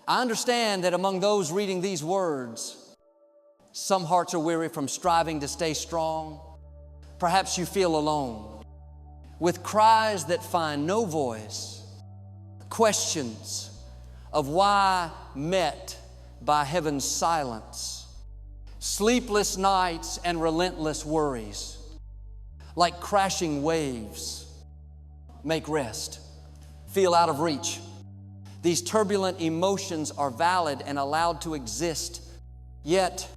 I understand that among those reading these words, some hearts are weary from striving to stay strong. Perhaps you feel alone, with cries that find no voice, questions of why met by heaven's silence, sleepless nights and relentless worries, like crashing waves, make rest, feel out of reach. These turbulent emotions are valid and allowed to exist, yet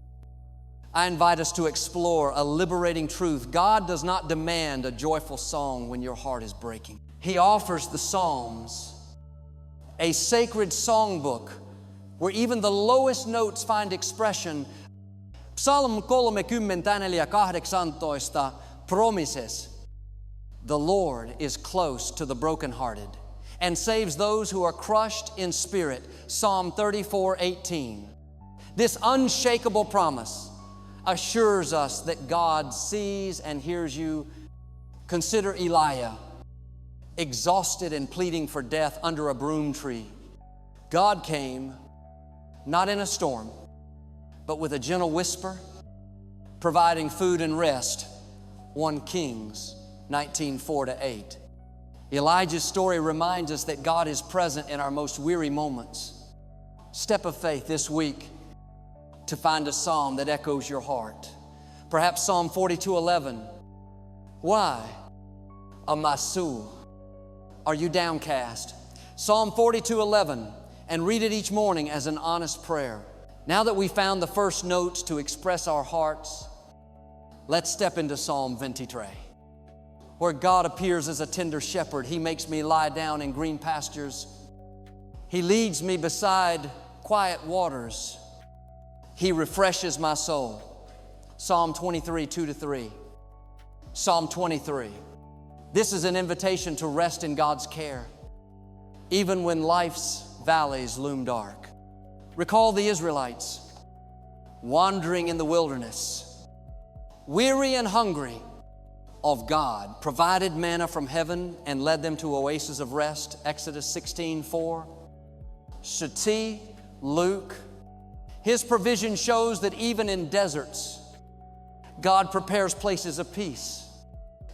I invite us to explore a liberating truth. God does not demand a joyful song when your heart is breaking. He offers the Psalms, a sacred songbook where even the lowest notes find expression. Psalm 34:18 promises, the Lord is close to the brokenhearted and saves those who are crushed in spirit. Psalm 34:18. This unshakable promise assures us that God sees and hears you. Consider Elijah, exhausted and pleading for death under a broom tree. God came, not in a storm, but with a gentle whisper, providing food and rest. 1 Kings 19:4-8. Elijah's story reminds us that God is present in our most weary moments. Step of faith this week to find a psalm that echoes your heart. Perhaps Psalm 42:11. Why, O my soul, are you downcast? Psalm 42:11, and read it each morning as an honest prayer. Now that we found the first notes to express our hearts, let's step into Psalm 23, where God appears as a tender shepherd. He makes me lie down in green pastures. He leads me beside quiet waters. He refreshes my soul. Psalm 23, 2-3. Psalm 23. This is an invitation to rest in God's care, even when life's valleys loom dark. Recall the Israelites wandering in the wilderness, weary and hungry of God, provided manna from heaven and led them to oases of rest. Exodus 16:4. Shati, Luke. His provision shows that even in deserts, God prepares places of peace.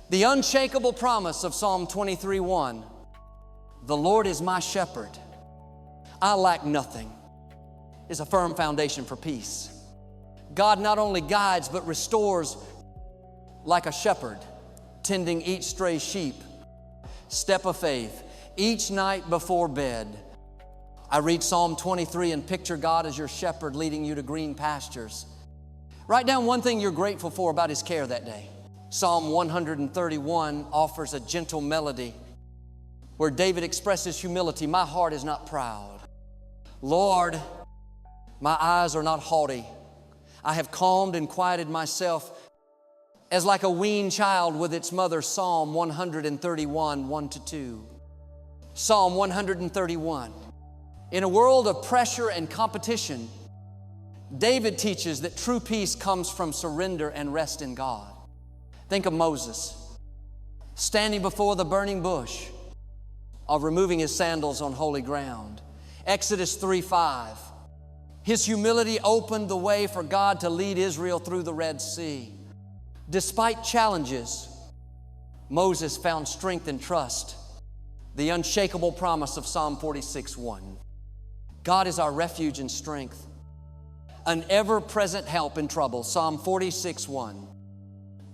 The unshakable promise of Psalm 23:1, the Lord is my shepherd, I lack nothing, is a firm foundation for peace. God not only guides but restores like a shepherd, tending each stray sheep. Step of faith. Each night before bed, I read Psalm 23 and picture God as your shepherd leading you to green pastures. Write down one thing you're grateful for about His care that day. Psalm 131 offers a gentle melody where David expresses humility. My heart is not proud. Lord, my eyes are not haughty. I have calmed and quieted myself as like a weaned child with its mother. Psalm 131, 1-2. Psalm 131. In a world of pressure and competition, David teaches that true peace comes from surrender and rest in God. Think of Moses standing before the burning bush, of removing his sandals on holy ground. Exodus 3:5. His humility opened the way for God to lead Israel through the Red Sea. Despite challenges, Moses found strength and trust. The unshakable promise of Psalm 46:1. God is our refuge and strength, an ever-present help in trouble. Psalm 46:1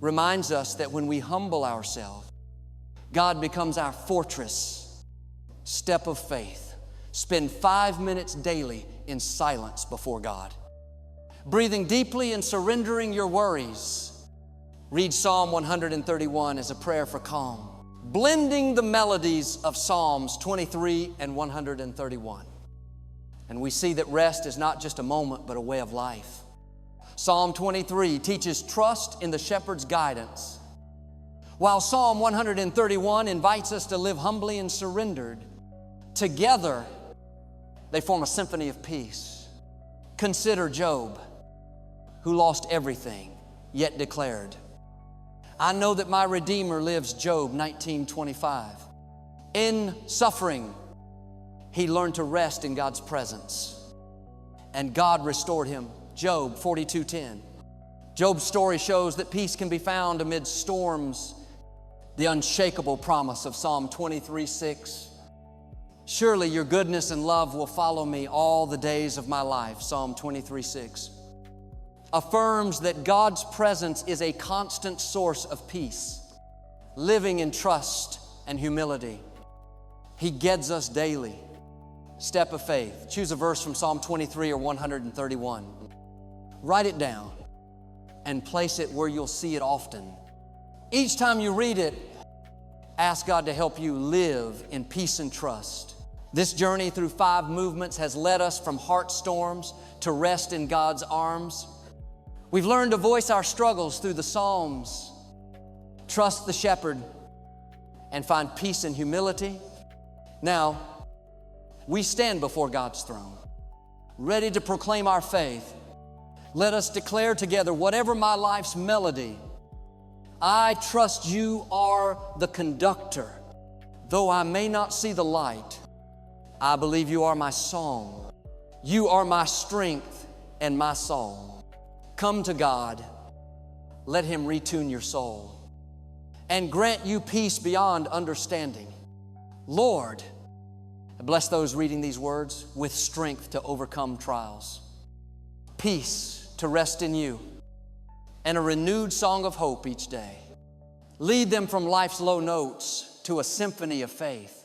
reminds us that when we humble ourselves, God becomes our fortress. Step of faith. Spend 5 minutes daily in silence before God, breathing deeply and surrendering your worries. Read Psalm 131 as a prayer for calm, blending the melodies of Psalms 23 and 131. And we see that rest is not just a moment, but a way of life. Psalm 23 teaches trust in the shepherd's guidance, while Psalm 131 invites us to live humbly and surrendered. Together, they form a symphony of peace. Consider Job, who lost everything, yet declared, I know that my Redeemer lives. Job 19:25. In suffering, he learned to rest in God's presence. And God restored him. Job 42:10. Job's story shows that peace can be found amid storms. The unshakable promise of Psalm 23:6. Surely your goodness and love will follow me all the days of my life, Psalm 23:6. Affirms that God's presence is a constant source of peace, living in trust and humility. He guides us daily. Step of faith. Choose a verse from Psalm 23 or 131. Write it down and place it where you'll see it often. Each time you read it, ask God to help you live in peace and trust. This journey through 5 movements has led us from heart storms to rest in God's arms. We've learned to voice our struggles through the Psalms, trust the shepherd, and find peace in humility. Now, we stand before God's throne, ready to proclaim our faith. Let us declare together, whatever my life's melody, I trust you are the conductor. Though I may not see the light, I believe you are my song. You are my strength and my song. Come to God. Let Him retune your soul and grant you peace beyond understanding. Lord, bless those reading these words with strength to overcome trials, peace to rest in you, and a renewed song of hope each day. Lead them from life's low notes to a symphony of faith.